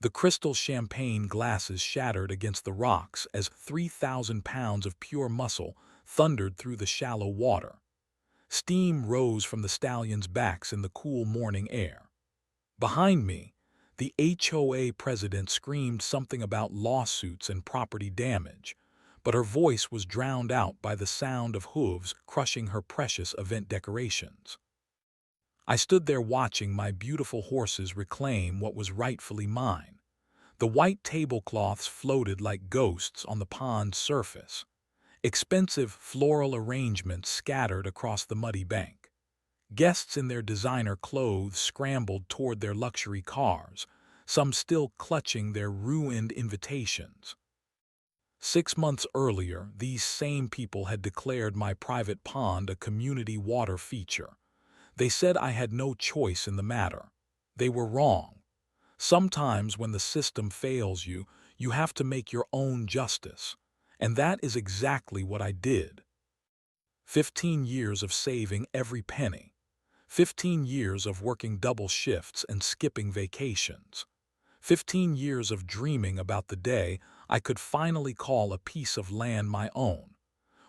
The crystal champagne glasses shattered against the rocks as 3,000 pounds of pure muscle thundered through the shallow water. Steam rose from the stallions' backs in the cool morning air. Behind me, the HOA president screamed something about lawsuits and property damage, but her voice was drowned out by the sound of hooves crushing her precious event decorations. I stood there watching my beautiful horses reclaim what was rightfully mine. The white tablecloths floated like ghosts on the pond's surface. Expensive floral arrangements scattered across the muddy bank. Guests in their designer clothes scrambled toward their luxury cars, some still clutching their ruined invitations. 6 months earlier, these same people had declared my private pond a community water feature. They said I had no choice in the matter. They were wrong. Sometimes when the system fails you, you have to make your own justice. And that is exactly what I did. 15 years of saving every penny. 15 years of working double shifts and skipping vacations. 15 years of dreaming about the day I could finally call a piece of land my own.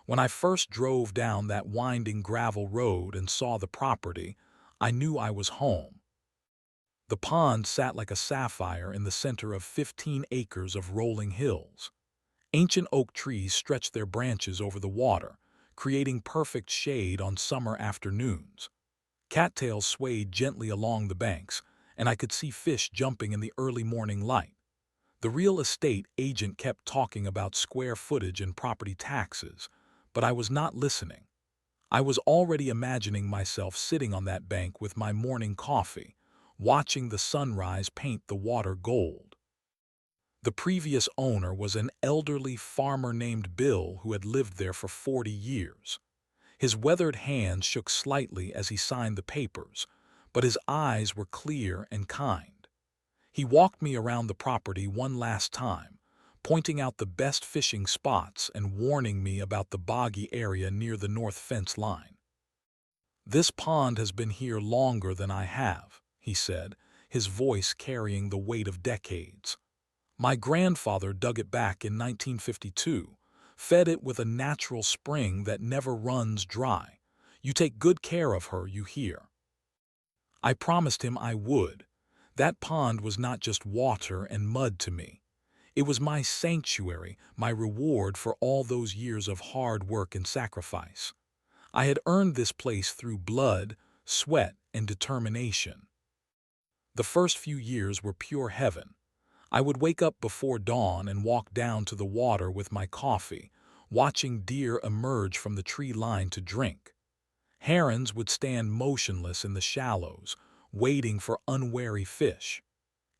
When I first drove down that winding gravel road and saw the property, I knew I was home. The pond sat like a sapphire in the center of 15 acres of rolling hills. Ancient oak trees stretched their branches over the water, creating perfect shade on summer afternoons. Cattails swayed gently along the banks, and I could see fish jumping in the early morning light. The real estate agent kept talking about square footage and property taxes, but I was not listening. I was already imagining myself sitting on that bank with my morning coffee, watching the sunrise paint the water gold. The previous owner was an elderly farmer named Bill who had lived there for 40 years. His weathered hands shook slightly as he signed the papers, but his eyes were clear and kind. He walked me around the property one last time, pointing out the best fishing spots and warning me about the boggy area near the north fence line. "This pond has been here longer than I have," he said, his voice carrying the weight of decades. "My grandfather dug it back in 1952, fed it with a natural spring that never runs dry. You take good care of her, you hear." I promised him I would. That pond was not just water and mud to me. It was my sanctuary, my reward for all those years of hard work and sacrifice. I had earned this place through blood, sweat, and determination. The first few years were pure heaven. I would wake up before dawn and walk down to the water with my coffee, watching deer emerge from the tree line to drink. Herons would stand motionless in the shallows, waiting for unwary fish.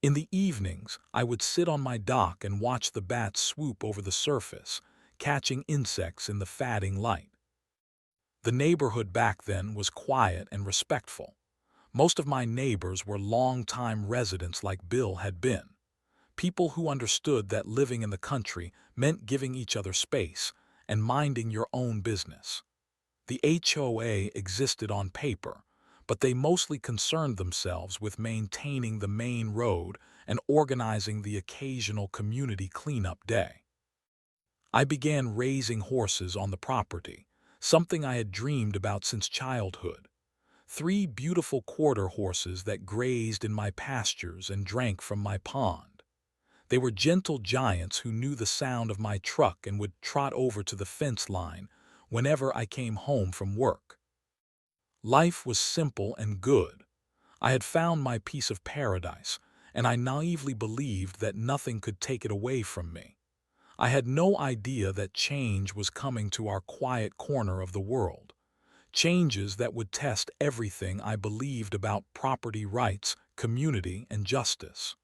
In the evenings, I would sit on my dock and watch the bats swoop over the surface, catching insects in the fading light. The neighborhood back then was quiet and respectful. Most of my neighbors were long-time residents like Bill had been. People who understood that living in the country meant giving each other space and minding your own business. The HOA existed on paper, but they mostly concerned themselves with maintaining the main road and organizing the occasional community cleanup day. I began raising horses on the property, something I had dreamed about since childhood. 3 beautiful quarter horses that grazed in my pastures and drank from my pond. They were gentle giants who knew the sound of my truck and would trot over to the fence line whenever I came home from work. Life was simple and good. I had found my piece of paradise, and I naively believed that nothing could take it away from me. I had no idea that change was coming to our quiet corner of the world. Changes that would test everything I believed about property rights, community, and justice.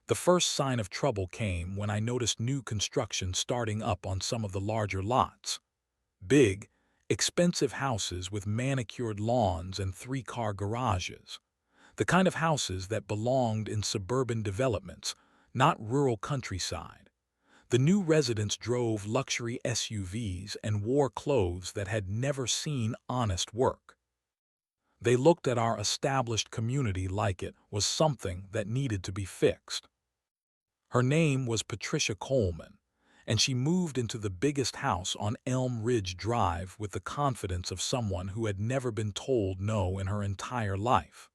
The first sign of trouble came when I noticed new construction starting up on some of the larger lots. Big, expensive houses with manicured lawns and 3-car garages. The kind of houses that belonged in suburban developments, not rural countryside. The new residents drove luxury SUVs and wore clothes that had never seen honest work. They looked at our established community like it was something that needed to be fixed. Her name was Patricia Coleman, and she moved into the biggest house on Elm Ridge Drive with the confidence of someone who had never been told no in her entire life.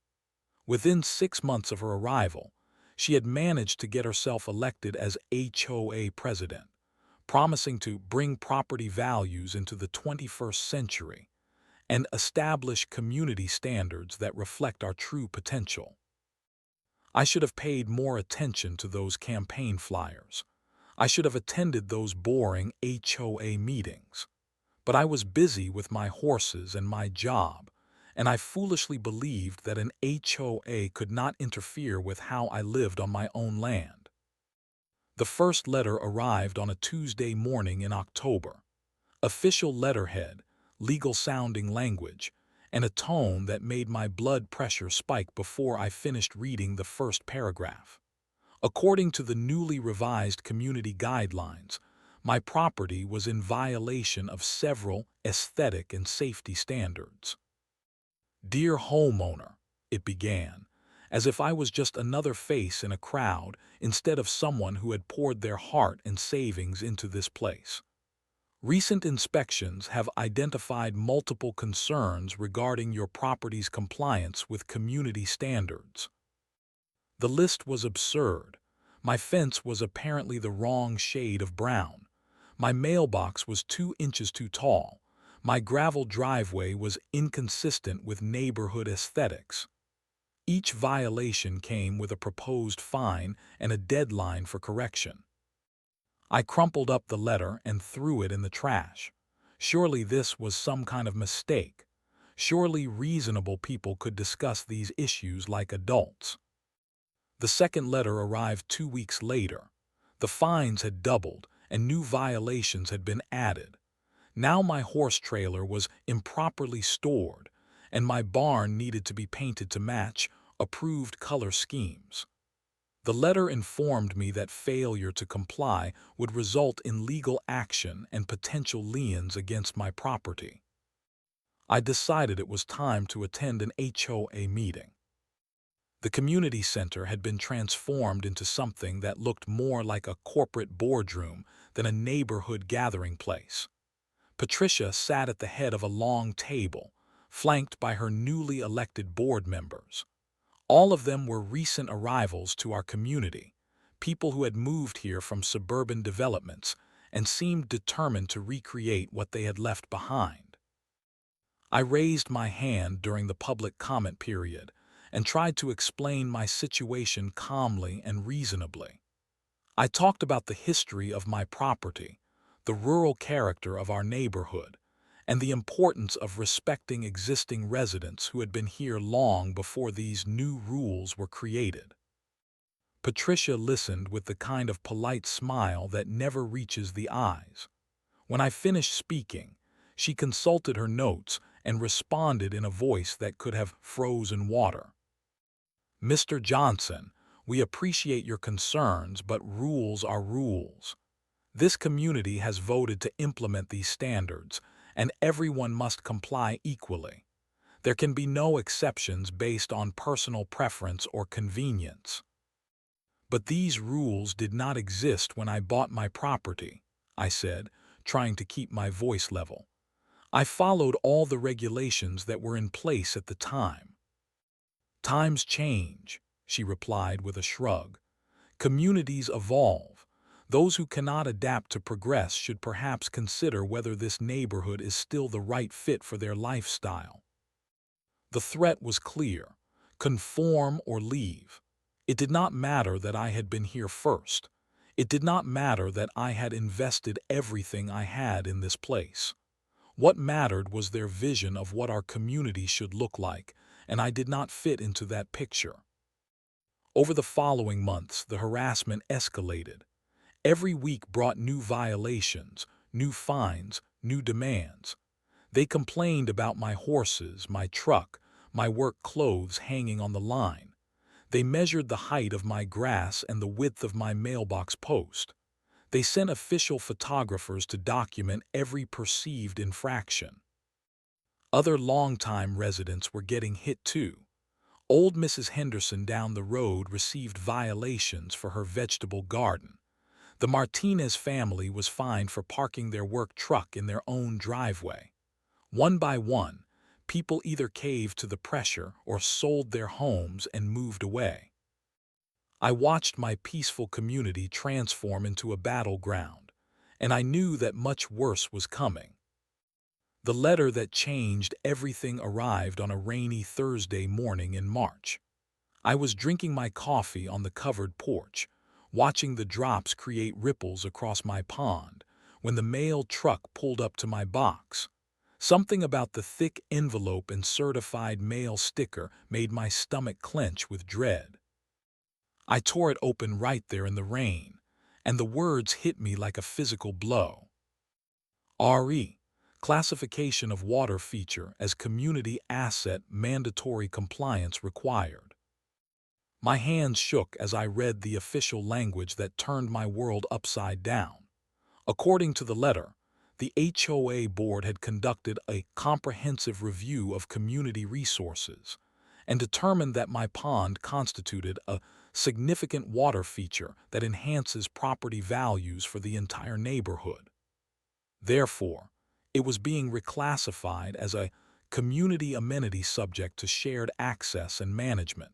Within 6 months of her arrival, she had managed to get herself elected as HOA president, promising to bring property values into the 21st century and establish community standards that reflect our true potential. I should have paid more attention to those campaign flyers. I should have attended those boring HOA meetings. But I was busy with my horses and my job, and I foolishly believed that an HOA could not interfere with how I lived on my own land. The first letter arrived on a Tuesday morning in October. Official letterhead, legal-sounding language, and a tone that made my blood pressure spike before I finished reading the first paragraph. According to the newly revised community guidelines, my property was in violation of several aesthetic and safety standards. "Dear homeowner," it began, as if I was just another face in a crowd instead of someone who had poured their heart and savings into this place. "Recent inspections have identified multiple concerns regarding your property's compliance with community standards." The list was absurd. My fence was apparently the wrong shade of brown. My mailbox was 2 inches too tall. My gravel driveway was inconsistent with neighborhood aesthetics. Each violation came with a proposed fine and a deadline for correction. I crumpled up the letter and threw it in the trash. Surely this was some kind of mistake. Surely reasonable people could discuss these issues like adults. The second letter arrived 2 weeks later. The fines had doubled and new violations had been added. Now my horse trailer was improperly stored, and my barn needed to be painted to match approved color schemes. The letter informed me that failure to comply would result in legal action and potential liens against my property. I decided it was time to attend an HOA meeting. The community center had been transformed into something that looked more like a corporate boardroom than a neighborhood gathering place. Patricia sat at the head of a long table, flanked by her newly elected board members. All of them were recent arrivals to our community, people who had moved here from suburban developments and seemed determined to recreate what they had left behind. I raised my hand during the public comment period and tried to explain my situation calmly and reasonably. I talked about the history of my property, the rural character of our neighborhood, and the importance of respecting existing residents who had been here long before these new rules were created. Patricia listened with the kind of polite smile that never reaches the eyes. When I finished speaking, she consulted her notes and responded in a voice that could have frozen water. "Mr. Johnson, we appreciate your concerns, but rules are rules. This community has voted to implement these standards, and everyone must comply equally. There can be no exceptions based on personal preference or convenience." "But these rules did not exist when I bought my property," I said, trying to keep my voice level. "I followed all the regulations that were in place at the time." "Times change," she replied with a shrug. "Communities evolve. Those who cannot adapt to progress should perhaps consider whether this neighborhood is still the right fit for their lifestyle." The threat was clear: conform or leave. It did not matter that I had been here first. It did not matter that I had invested everything I had in this place. What mattered was their vision of what our community should look like, and I did not fit into that picture. Over the following months, the harassment escalated. Every week brought new violations, new fines, new demands. They complained about my horses, my truck, my work clothes hanging on the line. They measured the height of my grass and the width of my mailbox post. They sent official photographers to document every perceived infraction. Other longtime residents were getting hit too. Old Mrs. Henderson down the road received violations for her vegetable garden. The Martinez family was fined for parking their work truck in their own driveway. One by one, people either caved to the pressure or sold their homes and moved away. I watched my peaceful community transform into a battleground, and I knew that much worse was coming. The letter that changed everything arrived on a rainy Thursday morning in March. I was drinking my coffee on the covered porch, watching the drops create ripples across my pond, when the mail truck pulled up to my box. Something about the thick envelope and certified mail sticker made my stomach clench with dread. I tore it open right there in the rain, and the words hit me like a physical blow. RE. Classification of water feature as community asset, mandatory compliance required. My hands shook as I read the official language that turned my world upside down. According to the letter, the HOA board had conducted a comprehensive review of community resources and determined that my pond constituted a significant water feature that enhances property values for the entire neighborhood. Therefore, it was being reclassified as a community amenity subject to shared access and management.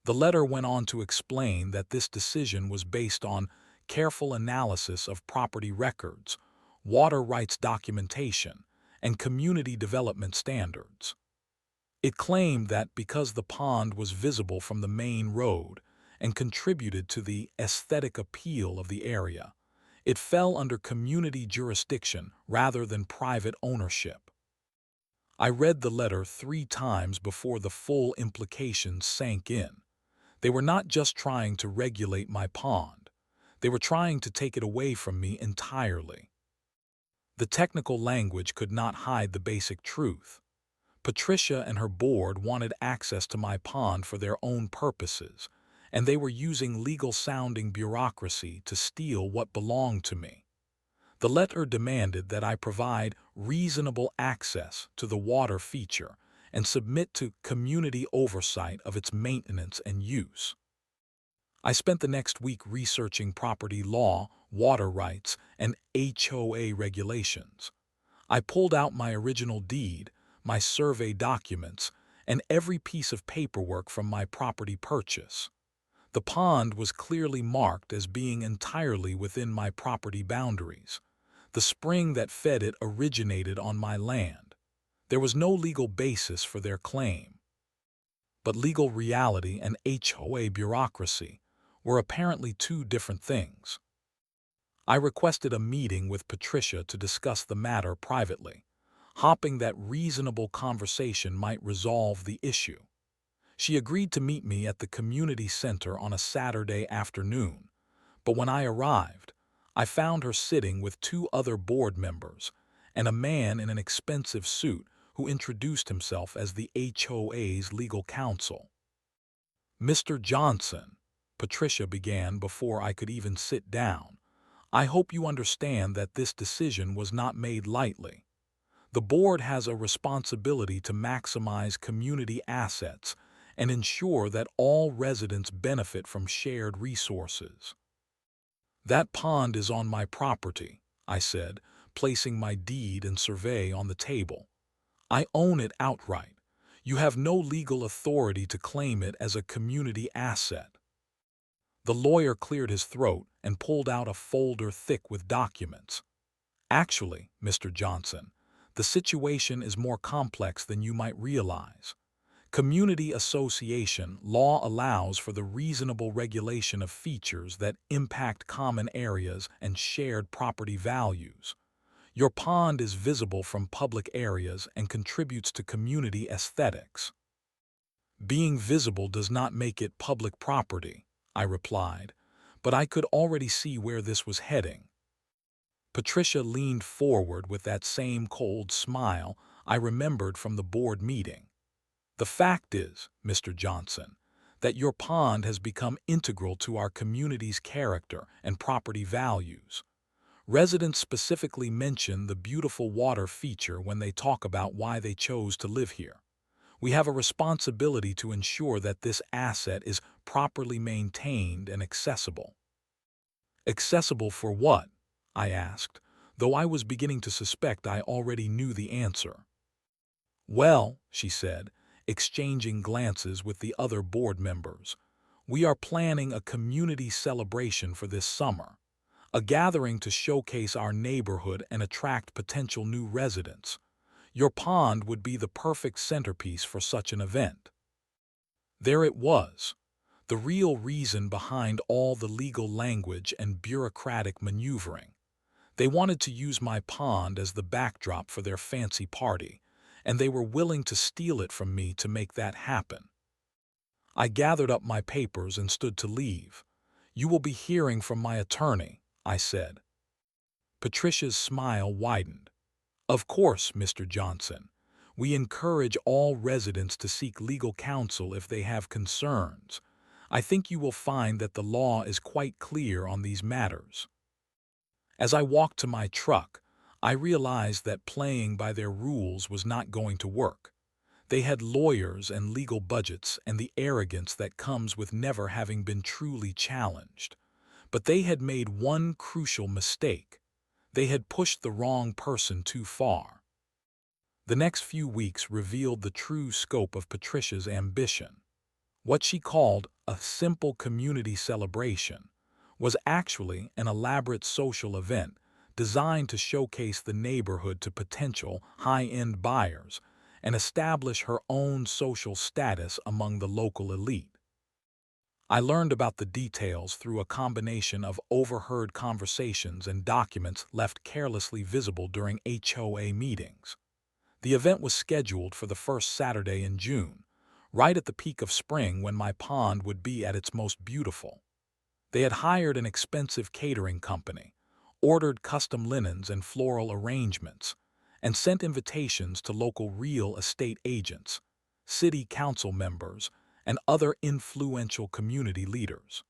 The letter went on to explain that this decision was based on careful analysis of property records, water rights documentation, and community development standards. It claimed that because the pond was visible from the main road and contributed to the aesthetic appeal of the area, it fell under community jurisdiction rather than private ownership. I read the letter 3 times before the full implications sank in. They were not just trying to regulate my pond. They were trying to take it away from me entirely. The technical language could not hide the basic truth. Patricia and her board wanted access to my pond for their own purposes, and they were using legal-sounding bureaucracy to steal what belonged to me. The letter demanded that I provide reasonable access to the water feature and submit to community oversight of its maintenance and use. I spent the next week researching property law, water rights, and HOA regulations. I pulled out my original deed, my survey documents, and every piece of paperwork from my property purchase. The pond was clearly marked as being entirely within my property boundaries. The spring that fed it originated on my land. There was no legal basis for their claim. But legal reality and HOA bureaucracy were apparently 2 different things. I requested a meeting with Patricia to discuss the matter privately, hoping that reasonable conversation might resolve the issue. She agreed to meet me at the community center on a Saturday afternoon, but when I arrived, I found her sitting with 2 other board members and a man in an expensive suit who introduced himself as the HOA's legal counsel. "Mr. Johnson," Patricia began before I could even sit down, "I hope you understand that this decision was not made lightly. The board has a responsibility to maximize community assets and ensure that all residents benefit from shared resources." "That pond is on my property," I said, placing my deed and survey on the table. "I own it outright. You have no legal authority to claim it as a community asset." The lawyer cleared his throat and pulled out a folder thick with documents. "Actually, Mr. Johnson, the situation is more complex than you might realize. Community association law allows for the reasonable regulation of features that impact common areas and shared property values. Your pond is visible from public areas and contributes to community aesthetics." "Being visible does not make it public property," I replied, but I could already see where this was heading. Patricia leaned forward with that same cold smile I remembered from the board meeting. "The fact is, Mr. Johnson, that your pond has become integral to our community's character and property values. Residents specifically mention the beautiful water feature when they talk about why they chose to live here. We have a responsibility to ensure that this asset is properly maintained and accessible. Accessible for what? I asked, though I was beginning to suspect I already knew the answer. Well, she said, exchanging glances with the other board members, we are planning a community celebration for this summer, a gathering to showcase our neighborhood and attract potential new residents. Your pond would be the perfect centerpiece for such an event. There it was, the real reason behind all the legal language and bureaucratic maneuvering. They wanted to use my pond as the backdrop for their fancy party, and they were willing to steal it from me to make that happen. I gathered up my papers and stood to leave. You will be hearing from my attorney, I said. Patricia's smile widened. Of course, Mr. Johnson. We encourage all residents to seek legal counsel if they have concerns. I think you will find that the law is quite clear on these matters. As I walked to my truck, I realized that playing by their rules was not going to work. They had lawyers and legal budgets and the arrogance that comes with never having been truly challenged. But they had made one crucial mistake. They had pushed the wrong person too far. The next few weeks revealed the true scope of Patricia's ambition. What she called a simple community celebration was actually an elaborate social event designed to showcase the neighborhood to potential high-end buyers and establish her own social status among the local elite. I learned about the details through a combination of overheard conversations and documents left carelessly visible during HOA meetings. The event was scheduled for the first Saturday in June, right at the peak of spring when my pond would be at its most beautiful. They had hired an expensive catering company, ordered custom linens and floral arrangements, and sent invitations to local real estate agents, city council members, and other influential community leaders.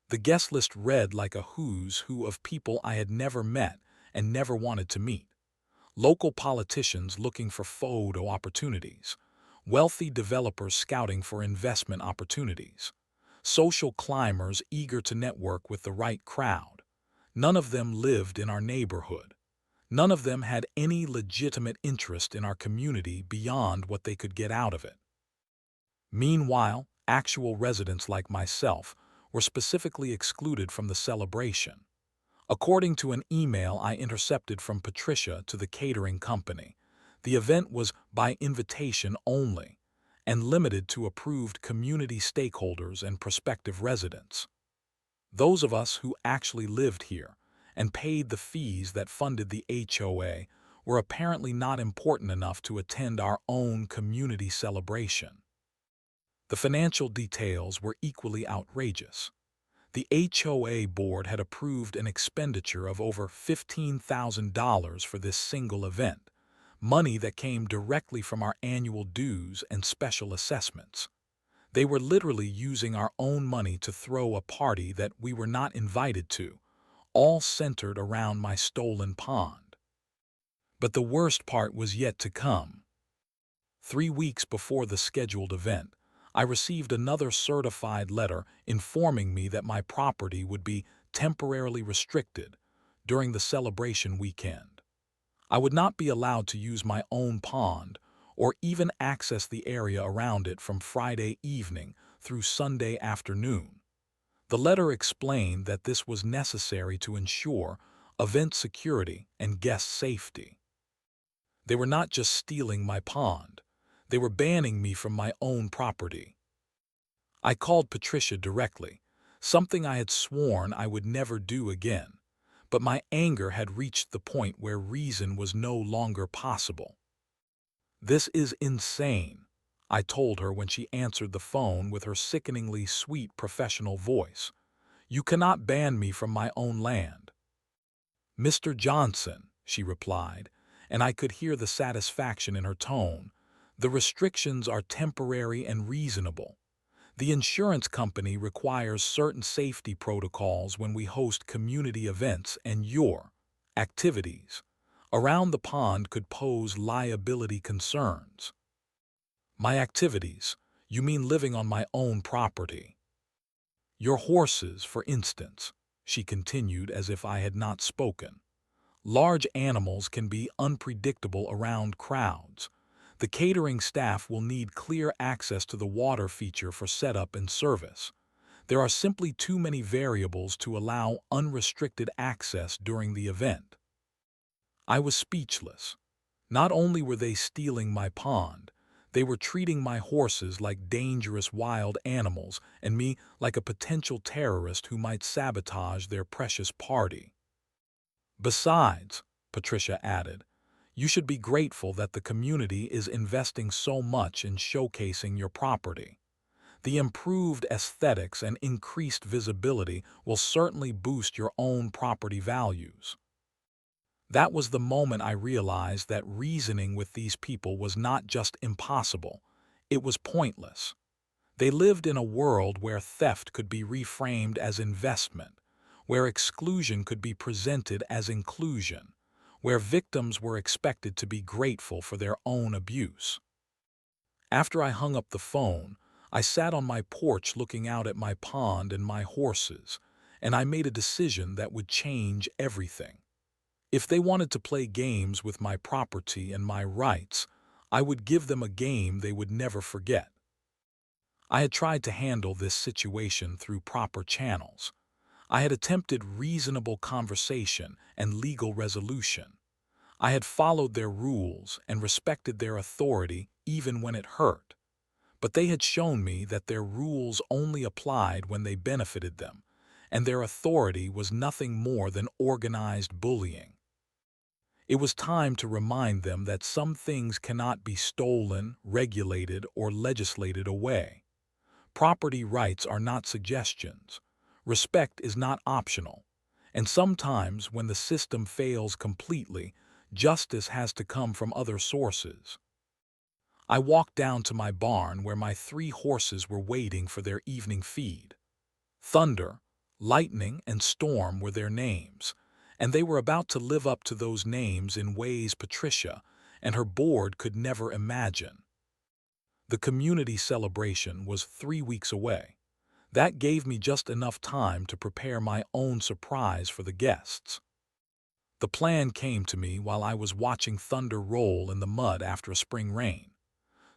The guest list read like a who's who of people I had never met and never wanted to meet. Local politicians looking for photo opportunities, wealthy developers scouting for investment opportunities, social climbers eager to network with the right crowd. None of them lived in our neighborhood. None of them had any legitimate interest in our community beyond what they could get out of it. Meanwhile, actual residents like myself were specifically excluded from the celebration. According to an email I intercepted from Patricia to the catering company, the event was by invitation only and limited to approved community stakeholders and prospective residents. Those of us who actually lived here and paid the fees that funded the HOA were apparently not important enough to attend our own community celebration. The financial details were equally outrageous. The HOA board had approved an expenditure of over $15,000 for this single event, money that came directly from our annual dues and special assessments. They were literally using our own money to throw a party that we were not invited to, all centered around my stolen pond. But the worst part was yet to come. 3 weeks before the scheduled event, I received another certified letter informing me that my property would be temporarily restricted during the celebration weekend. I would not be allowed to use my own pond or even access the area around it from Friday evening through Sunday afternoon. The letter explained that this was necessary to ensure event security and guest safety. They were not just stealing my pond, they were banning me from my own property. I called Patricia directly, something I had sworn I would never do again, but my anger had reached the point where reason was no longer possible. "This is insane," I told her when she answered the phone with her sickeningly sweet professional voice. "You cannot ban me from my own land." "Mr. Johnson," she replied, and I could hear the satisfaction in her tone, "the restrictions are temporary and reasonable. The insurance company requires certain safety protocols when we host community events, and your activities around the pond could pose liability concerns." My activities. You mean living on my own property. Your horses, for instance, she continued as if I had not spoken. Large animals can be unpredictable around crowds. The catering staff will need clear access to the water feature for setup and service. There are simply too many variables to allow unrestricted access during the event. I was speechless. Not only were they stealing my pond, they were treating my horses like dangerous wild animals and me like a potential terrorist who might sabotage their precious party. Besides, Patricia added, you should be grateful that the community is investing so much in showcasing your property. The improved aesthetics and increased visibility will certainly boost your own property values. That was the moment I realized that reasoning with these people was not just impossible, it was pointless. They lived in a world where theft could be reframed as investment, where exclusion could be presented as inclusion, where victims were expected to be grateful for their own abuse. After I hung up the phone, I sat on my porch looking out at my pond and my horses, and I made a decision that would change everything. If they wanted to play games with my property and my rights, I would give them a game they would never forget. I had tried to handle this situation through proper channels. I had attempted reasonable conversation and legal resolution. I had followed their rules and respected their authority even when it hurt. But they had shown me that their rules only applied when they benefited them, and their authority was nothing more than organized bullying. It was time to remind them that some things cannot be stolen, regulated, or legislated away. Property rights are not suggestions. Respect is not optional. And sometimes, when the system fails completely, justice has to come from other sources. I walked down to my barn where my 3 horses were waiting for their evening feed. Thunder, lightning, and storm were their names, and they were about to live up to those names in ways Patricia and her board could never imagine. The community celebration was 3 weeks away. That gave me just enough time to prepare my own surprise for the guests. The plan came to me while I was watching thunder roll in the mud after a spring rain.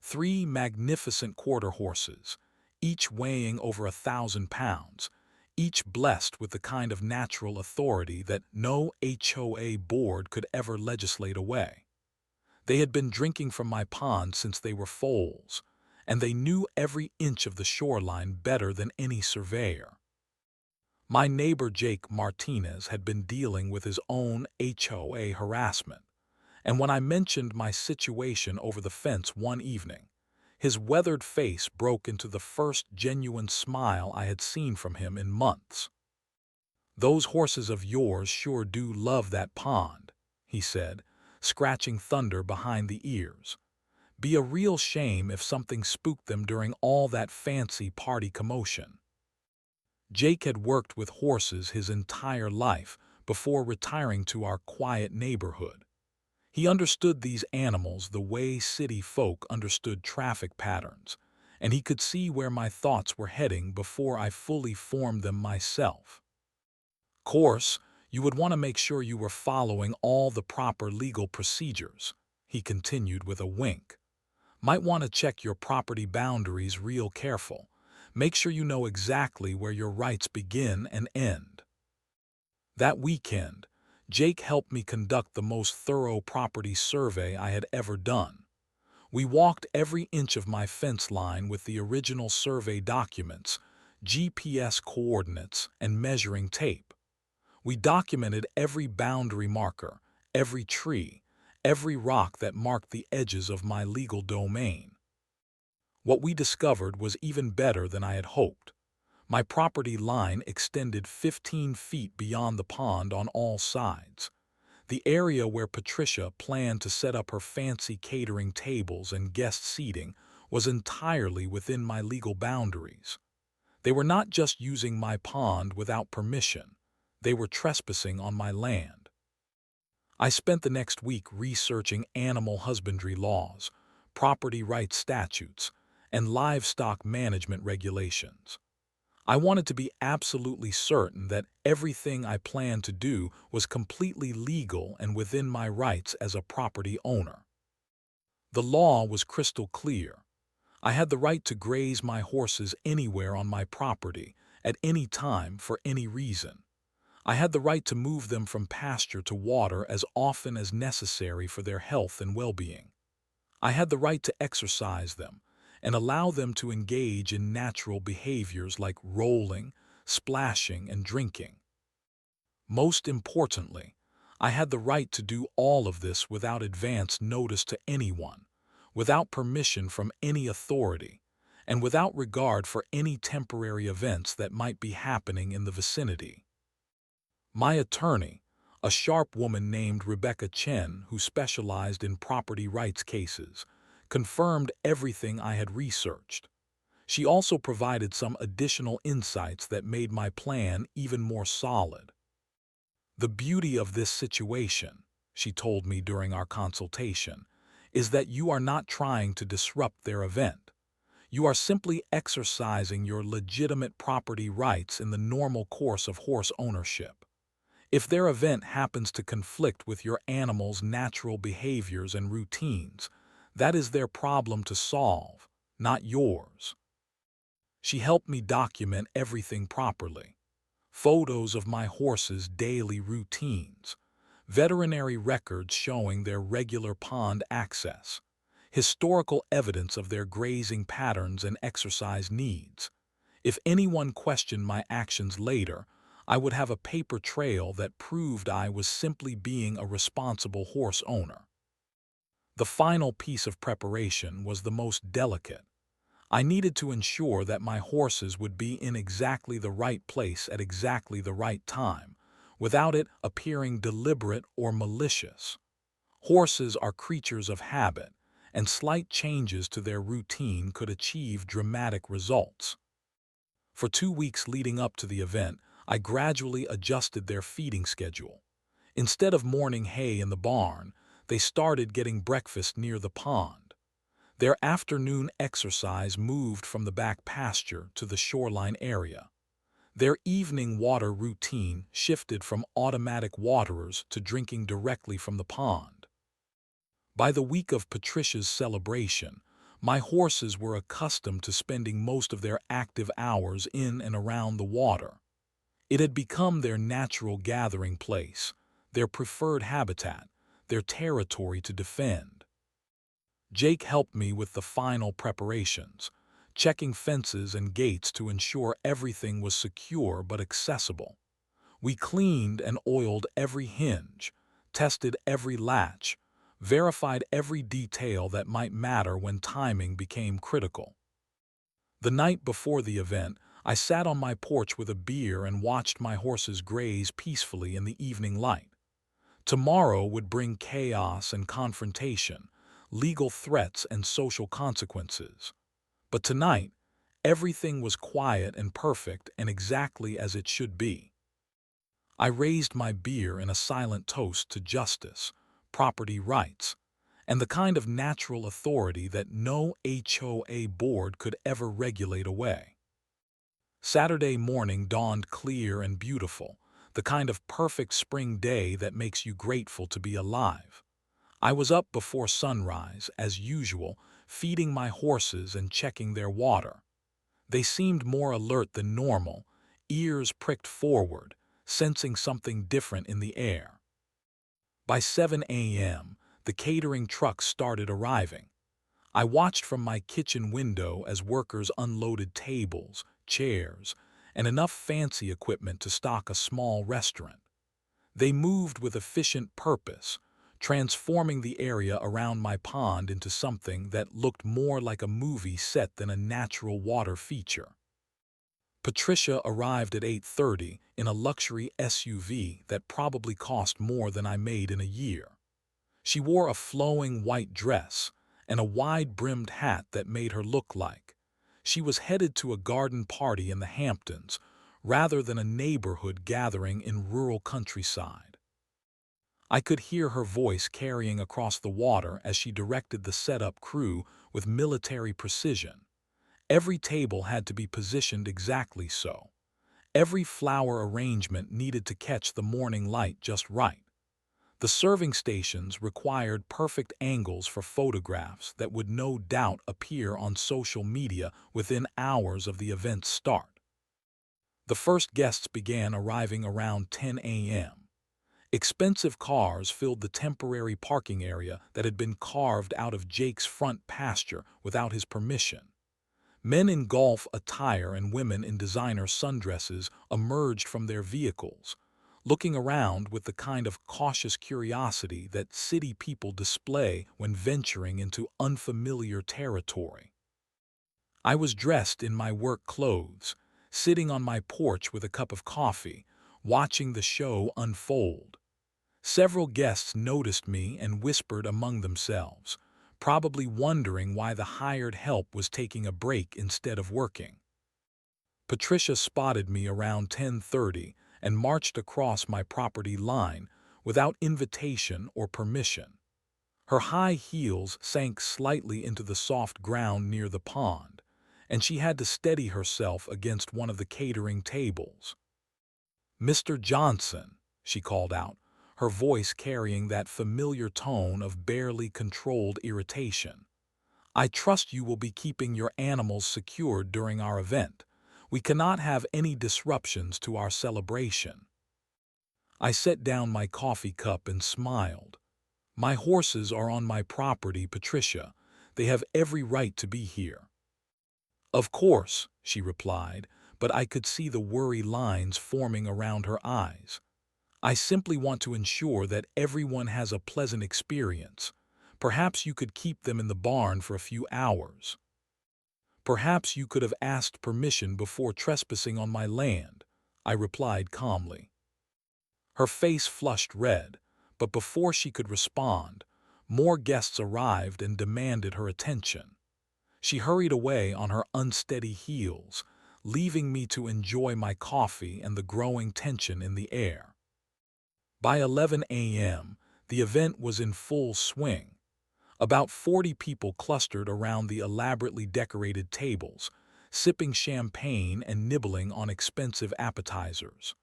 3 magnificent quarter horses, each weighing over 1,000 pounds, each blessed with the kind of natural authority that no HOA board could ever legislate away. They had been drinking from my pond since they were foals, and they knew every inch of the shoreline better than any surveyor. My neighbor Jake Martinez had been dealing with his own HOA harassment, and when I mentioned my situation over the fence one evening, his weathered face broke into the first genuine smile I had seen from him in months. "Those horses of yours sure do love that pond," he said, scratching Thunder behind the ears. "Be a real shame if something spooked them during all that fancy party commotion." Jake had worked with horses his entire life before retiring to our quiet neighborhood. He understood these animals the way city folk understood traffic patterns, and he could see where my thoughts were heading before I fully formed them myself. "Course, you would want to make sure you were following all the proper legal procedures," he continued with a wink. "Might want to check your property boundaries real careful. Make sure you know exactly where your rights begin and end." That weekend, Jake helped me conduct the most thorough property survey I had ever done. We walked every inch of my fence line with the original survey documents, GPS coordinates, and measuring tape. We documented every boundary marker, every tree, every rock that marked the edges of my legal domain. What we discovered was even better than I had hoped. My property line extended 15 feet beyond the pond on all sides. The area where Patricia planned to set up her fancy catering tables and guest seating was entirely within my legal boundaries. They were not just using my pond without permission, they were trespassing on my land. I spent the next week researching animal husbandry laws, property rights statutes, and livestock management regulations. I wanted to be absolutely certain that everything I planned to do was completely legal and within my rights as a property owner. The law was crystal clear. I had the right to graze my horses anywhere on my property, at any time, for any reason. I had the right to move them from pasture to water as often as necessary for their health and well-being. I had the right to exercise them and allow them to engage in natural behaviors like rolling, splashing, and drinking. Most importantly, I had the right to do all of this without advance notice to anyone, without permission from any authority, and without regard for any temporary events that might be happening in the vicinity. My attorney, a sharp woman named Rebecca Chen who specialized in property rights cases, confirmed everything I had researched. She also provided some additional insights that made my plan even more solid. The beauty of this situation, she told me during our consultation, is that you are not trying to disrupt their event. You are simply exercising your legitimate property rights in the normal course of horse ownership. If their event happens to conflict with your animal's natural behaviors and routines, that is their problem to solve, not yours. She helped me document everything properly. Photos of my horses' daily routines, veterinary records showing their regular pond access, historical evidence of their grazing patterns and exercise needs. If anyone questioned my actions later, I would have a paper trail that proved I was simply being a responsible horse owner. The final piece of preparation was the most delicate. I needed to ensure that my horses would be in exactly the right place at exactly the right time, without it appearing deliberate or malicious. Horses are creatures of habit, and slight changes to their routine could achieve dramatic results. For 2 weeks leading up to the event, I gradually adjusted their feeding schedule. Instead of morning hay in the barn, they started getting breakfast near the pond. Their afternoon exercise moved from the back pasture to the shoreline area. Their evening water routine shifted from automatic waterers to drinking directly from the pond. By the week of Patricia's celebration, my horses were accustomed to spending most of their active hours in and around the water. It had become their natural gathering place, their preferred habitat, their territory to defend. Jake helped me with the final preparations, checking fences and gates to ensure everything was secure but accessible. We cleaned and oiled every hinge, tested every latch, verified every detail that might matter when timing became critical. The night before the event, I sat on my porch with a beer and watched my horses graze peacefully in the evening light. Tomorrow would bring chaos and confrontation, legal threats and social consequences. But tonight, everything was quiet and perfect and exactly as it should be. I raised my beer in a silent toast to justice, property rights, and the kind of natural authority that no HOA board could ever regulate away. Saturday morning dawned clear and beautiful, the kind of perfect spring day that makes you grateful to be alive. I was up before sunrise, as usual, feeding my horses and checking their water. They seemed more alert than normal, ears pricked forward, sensing something different in the air. By 7 a.m., the catering trucks started arriving. I watched from my kitchen window as workers unloaded tables, chairs, and enough fancy equipment to stock a small restaurant. They moved with efficient purpose, transforming the area around my pond into something that looked more like a movie set than a natural water feature. Patricia arrived at 8:30 in a luxury SUV that probably cost more than I made in a year. She wore a flowing white dress and a wide-brimmed hat that made her look like she was headed to a garden party in the Hamptons rather than a neighborhood gathering in rural countryside. I could hear her voice carrying across the water as she directed the setup crew with military precision. Every table had to be positioned exactly so. Every flower arrangement needed to catch the morning light just right. The serving stations required perfect angles for photographs that would no doubt appear on social media within hours of the event's start. The first guests began arriving around 10 a.m. Expensive cars filled the temporary parking area that had been carved out of Jake's front pasture without his permission. Men in golf attire and women in designer sundresses emerged from their vehicles, looking around with the kind of cautious curiosity that city people display when venturing into unfamiliar territory. I was dressed in my work clothes, sitting on my porch with a cup of coffee, watching the show unfold. Several guests noticed me and whispered among themselves, probably wondering why the hired help was taking a break instead of working. Patricia spotted me around 10:30 and marched across my property line without invitation or permission. Her high heels sank slightly into the soft ground near the pond, and she had to steady herself against one of the catering tables. "Mr. Johnson," she called out, her voice carrying that familiar tone of barely controlled irritation. "I trust you will be keeping your animals secured during our event. We cannot have any disruptions to our celebration." I set down my coffee cup and smiled. "My horses are on my property, Patricia. They have every right to be here." "Of course," she replied, but I could see the worry lines forming around her eyes. "I simply want to ensure that everyone has a pleasant experience. Perhaps you could keep them in the barn for a few hours." "Perhaps you could have asked permission before trespassing on my land," I replied calmly. Her face flushed red, but before she could respond, more guests arrived and demanded her attention. She hurried away on her unsteady heels, leaving me to enjoy my coffee and the growing tension in the air. By 11 a.m., the event was in full swing. About 40 people clustered around the elaborately decorated tables, sipping champagne and nibbling on expensive appetizers.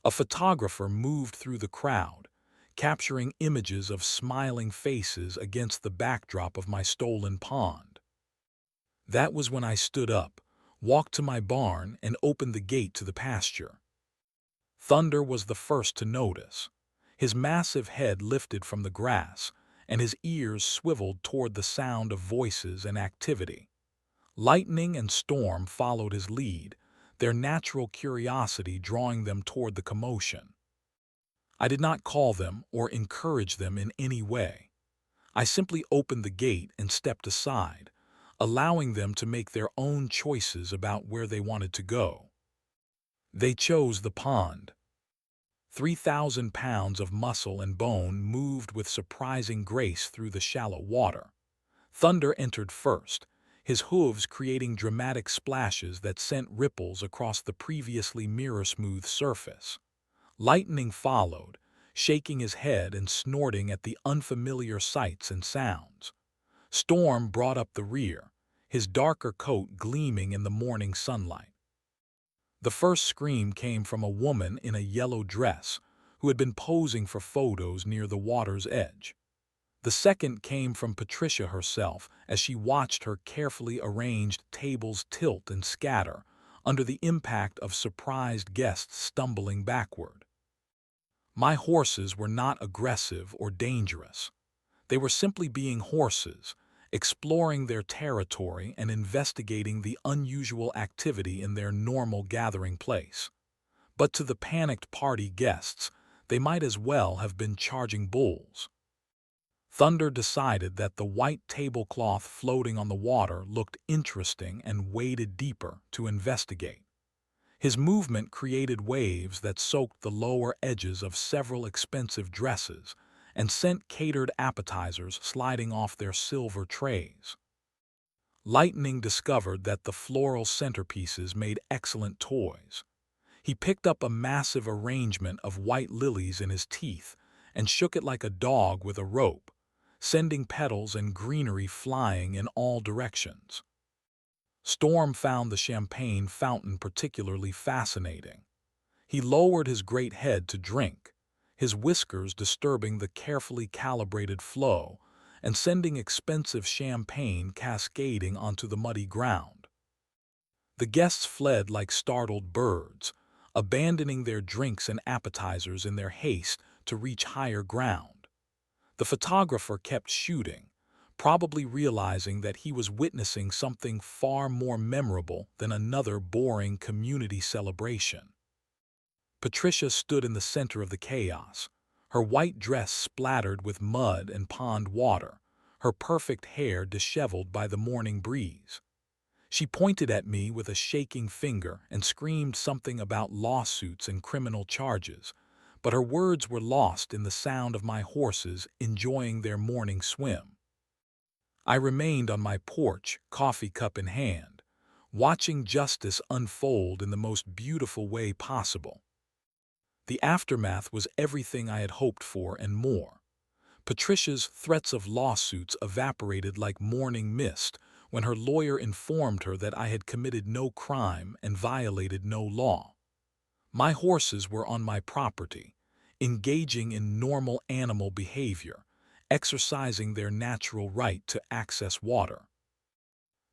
A photographer moved through the crowd, capturing images of smiling faces against the backdrop of my stolen pond. That was when I stood up, walked to my barn, and opened the gate to the pasture. Thunder was the first to notice. His massive head lifted from the grass, and his ears swiveled toward the sound of voices and activity. Lightning and Storm followed his lead, their natural curiosity drawing them toward the commotion. I did not call them or encourage them in any way. I simply opened the gate and stepped aside, allowing them to make their own choices about where they wanted to go. They chose the pond. 3,000 pounds of muscle and bone moved with surprising grace through the shallow water. Thunder entered first, his hooves creating dramatic splashes that sent ripples across the previously mirror-smooth surface. Lightning followed, shaking his head and snorting at the unfamiliar sights and sounds. Storm brought up the rear, his darker coat gleaming in the morning sunlight. The first scream came from a woman in a yellow dress who had been posing for photos near the water's edge. The second came from Patricia herself as she watched her carefully arranged tables tilt and scatter under the impact of surprised guests stumbling backward. My horses were not aggressive or dangerous. They were simply being horses, exploring their territory and investigating the unusual activity in their normal gathering place. But to the panicked party guests, they might as well have been charging bulls. Thunder decided that the white tablecloth floating on the water looked interesting and waded deeper to investigate. His movement created waves that soaked the lower edges of several expensive dresses and sent catered appetizers sliding off their silver trays. Lightning discovered that the floral centerpieces made excellent toys. He picked up a massive arrangement of white lilies in his teeth and shook it like a dog with a rope, sending petals and greenery flying in all directions. Storm found the champagne fountain particularly fascinating. He lowered his great head to drink, his whiskers disturbing the carefully calibrated flow and sending expensive champagne cascading onto the muddy ground. The guests fled like startled birds, abandoning their drinks and appetizers in their haste to reach higher ground. The photographer kept shooting, probably realizing that he was witnessing something far more memorable than another boring community celebration. Patricia stood in the center of the chaos, her white dress splattered with mud and pond water, her perfect hair disheveled by the morning breeze. She pointed at me with a shaking finger and screamed something about lawsuits and criminal charges, but her words were lost in the sound of my horses enjoying their morning swim. I remained on my porch, coffee cup in hand, watching justice unfold in the most beautiful way possible. The aftermath was everything I had hoped for and more. Patricia's threats of lawsuits evaporated like morning mist when her lawyer informed her that I had committed no crime and violated no law. My horses were on my property, engaging in normal animal behavior, exercising their natural right to access water.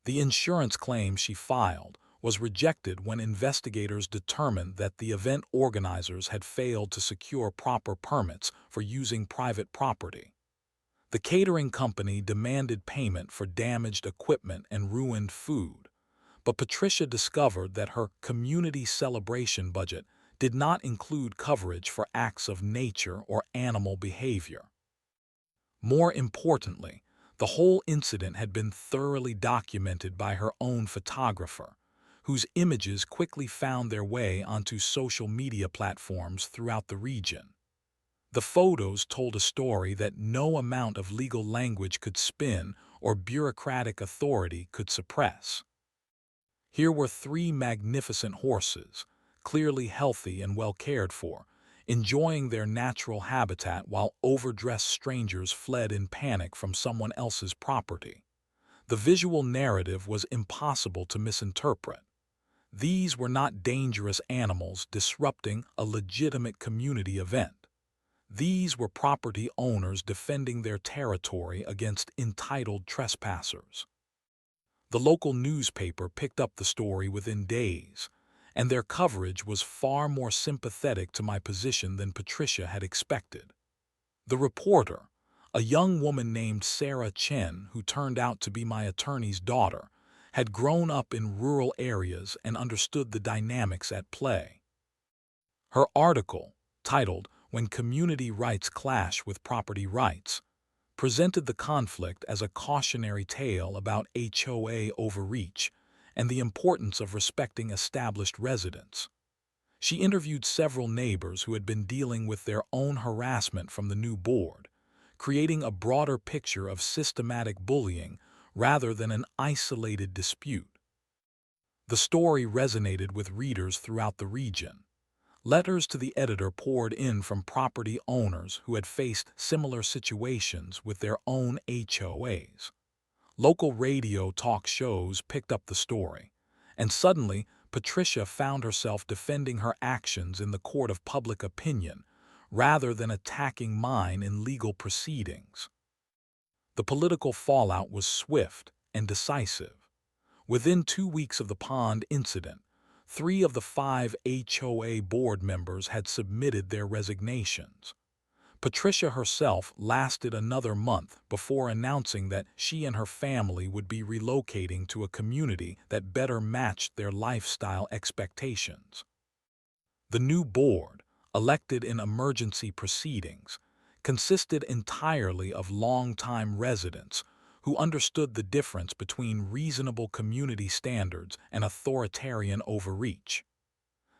The insurance claim she filed was rejected when investigators determined that the event organizers had failed to secure proper permits for using private property. The catering company demanded payment for damaged equipment and ruined food, but Patricia discovered that her community celebration budget did not include coverage for acts of nature or animal behavior. More importantly, the whole incident had been thoroughly documented by her own photographer, whose images quickly found their way onto social media platforms throughout the region. The photos told a story that no amount of legal language could spin or bureaucratic authority could suppress. Here were three magnificent horses, clearly healthy and well cared for, enjoying their natural habitat while overdressed strangers fled in panic from someone else's property. The visual narrative was impossible to misinterpret. These were not dangerous animals disrupting a legitimate community event. These were property owners defending their territory against entitled trespassers. The local newspaper picked up the story within days, and their coverage was far more sympathetic to my position than Patricia had expected. The reporter, a young woman named Sarah Chen, who turned out to be my attorney's daughter, had grown up in rural areas and understood the dynamics at play. Her article, titled "When Community Rights Clash with Property Rights," presented the conflict as a cautionary tale about HOA overreach and the importance of respecting established residents. She interviewed several neighbors who had been dealing with their own harassment from the new board, creating a broader picture of systematic bullying rather than an isolated dispute. The story resonated with readers throughout the region. Letters to the editor poured in from property owners who had faced similar situations with their own HOAs. Local radio talk shows picked up the story, and suddenly Patricia found herself defending her actions in the court of public opinion rather than attacking mine in legal proceedings. The political fallout was swift and decisive. Within 2 weeks of the pond incident, 3 of the 5 HOA board members had submitted their resignations. Patricia herself lasted another month before announcing that she and her family would be relocating to a community that better matched their lifestyle expectations. The new board, elected in emergency proceedings, consisted entirely of longtime residents who understood the difference between reasonable community standards and authoritarian overreach.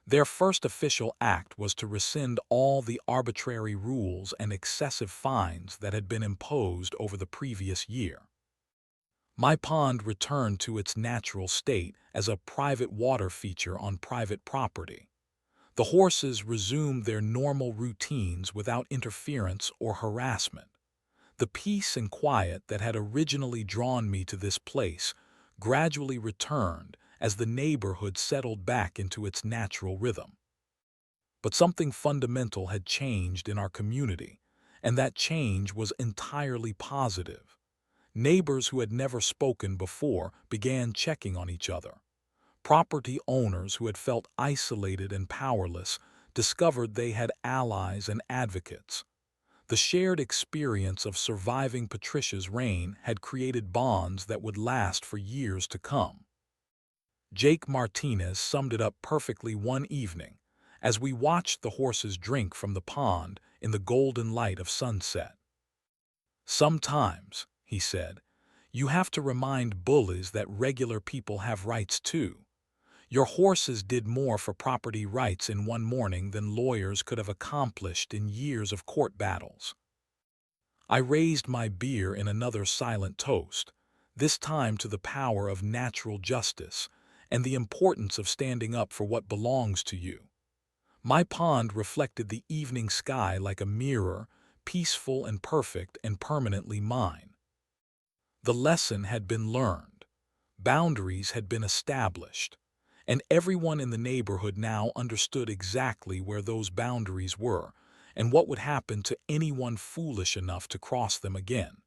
Their first official act was to rescind all the arbitrary rules and excessive fines that had been imposed over the previous year. My pond returned to its natural state as a private water feature on private property. The horses resumed their normal routines without interference or harassment. The peace and quiet that had originally drawn me to this place gradually returned as the neighborhood settled back into its natural rhythm. But something fundamental had changed in our community, and that change was entirely positive. Neighbors who had never spoken before began checking on each other. Property owners who had felt isolated and powerless discovered they had allies and advocates. The shared experience of surviving Patricia's reign had created bonds that would last for years to come. Jake Martinez summed it up perfectly one evening as we watched the horses drink from the pond in the golden light of sunset. "Sometimes," he said, "you have to remind bullies that regular people have rights too. Your horses did more for property rights in one morning than lawyers could have accomplished in years of court battles." I raised my beer in another silent toast, this time to the power of natural justice and the importance of standing up for what belongs to you. My pond reflected the evening sky like a mirror, peaceful and perfect and permanently mine. The lesson had been learned. Boundaries had been established, and everyone in the neighborhood now understood exactly where those boundaries were and what would happen to anyone foolish enough to cross them again.